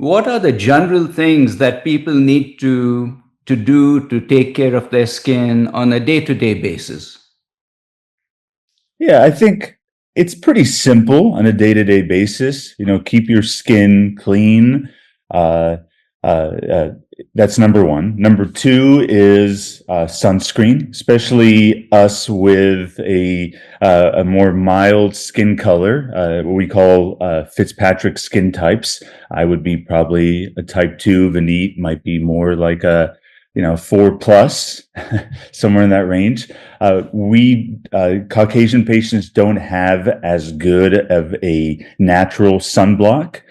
what are the general things that people need to do to take care of their skin on a day-to-day basis? Yeah, I think it's pretty simple on a day-to-day basis. Keep your skin clean. Uh, uh, uh, that's number one. Number two is sunscreen, especially us with a more mild skin color, what we call Fitzpatrick skin types. I would be probably a type 2. Vineet might be more like a 4 plus, somewhere in that range. We Caucasian patients don't have as good of a natural sunblock.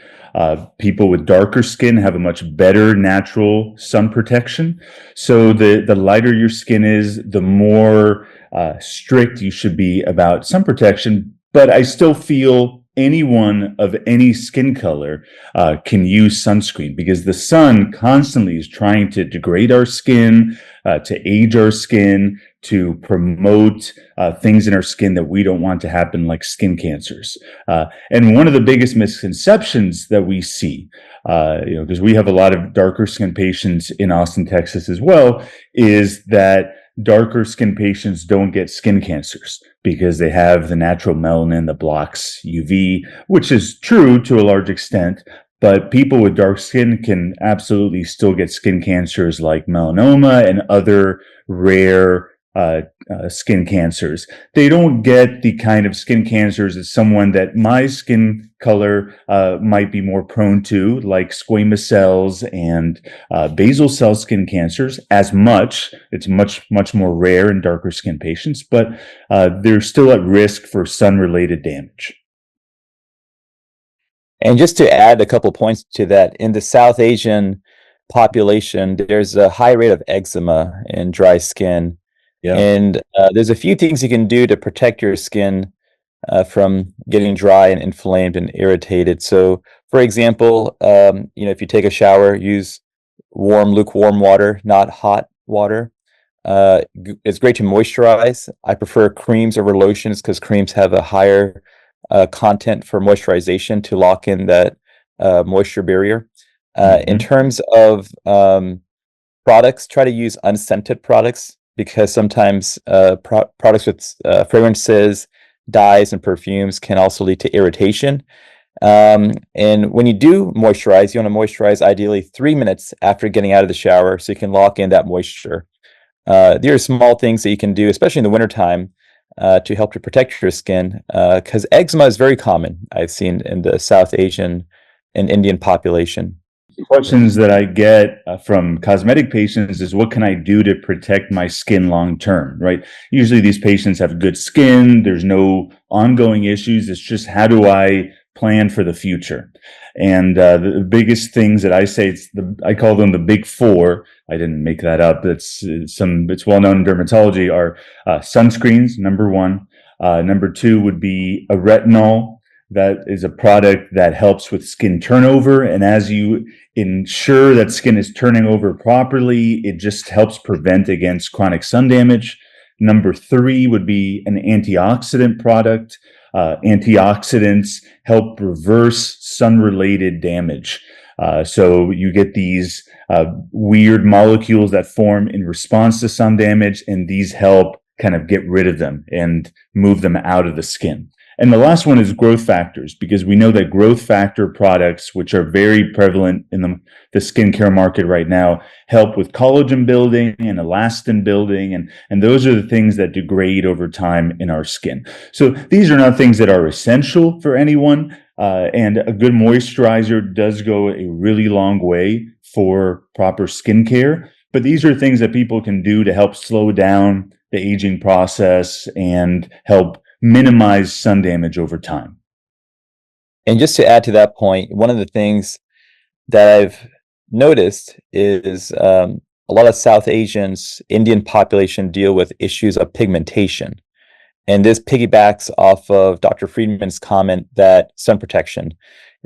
People with darker skin have a much better natural sun protection. So the lighter your skin is, the more strict you should be about sun protection. But I still feel anyone of any skin color can use sunscreen, because the sun constantly is trying to degrade our skin, to age our skin, to promote things in our skin that we don't want to happen, like skin cancers. And one of the biggest misconceptions that we see, because we have a lot of darker skin patients in Austin, Texas as well, is that darker skin patients don't get skin cancers because they have the natural melanin that blocks UV, which is true to a large extent. But people with dark skin can absolutely still get skin cancers like melanoma and other rare skin cancers. They don't get the kind of skin cancers as someone that my skin color might be more prone to, like squamous cells and basal cell skin cancers, as much. It's much, much more rare in darker skin patients, but they're still at risk for sun-related damage. And just to add a couple points to that, in the South Asian population, there's a high rate of eczema and dry skin. Yeah. And there's a few things you can do to protect your skin from getting dry and inflamed and irritated. So, for example, if you take a shower, use lukewarm water, not hot water. It's great to moisturize. I prefer creams over lotions because creams have a higher content for moisturization to lock in that moisture barrier. In terms of products, try to use unscented products, because sometimes products with fragrances, dyes, and perfumes can also lead to irritation. And when you do moisturize, you want to moisturize ideally 3 minutes after getting out of the shower so you can lock in that moisture. There are small things that you can do, especially in the wintertime, to help to protect your skin, because eczema is very common, I've seen, in the South Asian and Indian population. Questions that I get from cosmetic patients is, what can I do to protect my skin long term, right? Usually these patients have good skin. There's no ongoing issues. It's just, how do I plan for the future? And the biggest things that I say, I call them the big four. I didn't make that up. It's well known in dermatology, are sunscreens, number one. Number two would be a retinol. That is a product that helps with skin turnover. And as you ensure that skin is turning over properly, it just helps prevent against chronic sun damage. Number three would be an antioxidant product. Antioxidants help reverse sun-related damage. So you get these weird molecules that form in response to sun damage, and these help kind of get rid of them and move them out of the skin. And the last one is growth factors, because we know that growth factor products, which are very prevalent in the skincare market right now, help with collagen building and elastin building. And those are the things that degrade over time in our skin. So these are not things that are essential for anyone. And a good moisturizer does go a really long way for proper skincare. But these are things that people can do to help slow down the aging process and help minimize sun damage over time. And just to add to that point, one of the things that I've noticed is a lot of South Asians, Indian population, deal with issues of pigmentation. And this piggybacks off of Dr. Friedman's comment that sun protection,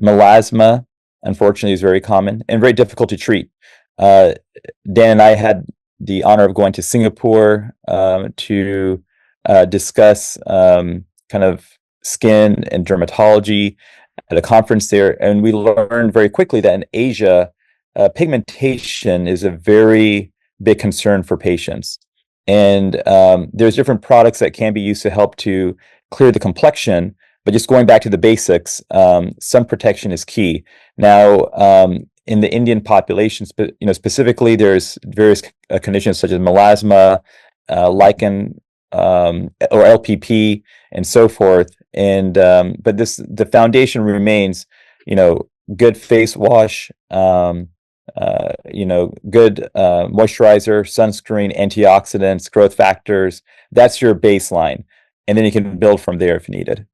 melasma, unfortunately, is very common and very difficult to treat. Dan and I had the honor of going to Singapore to discuss kind of skin and dermatology. at a conference there, and we learned very quickly that in Asia, pigmentation is a very big concern for patients. And there's different products that can be used to help to clear the complexion, but just going back to the basics, sun protection is key. Now, in the Indian population, specifically, there's various conditions such as melasma, lichen, or LPP, and so forth. And but the foundation remains, good face wash, good moisturizer, sunscreen, antioxidants, growth factors. That's your baseline, and then you can build from there if needed.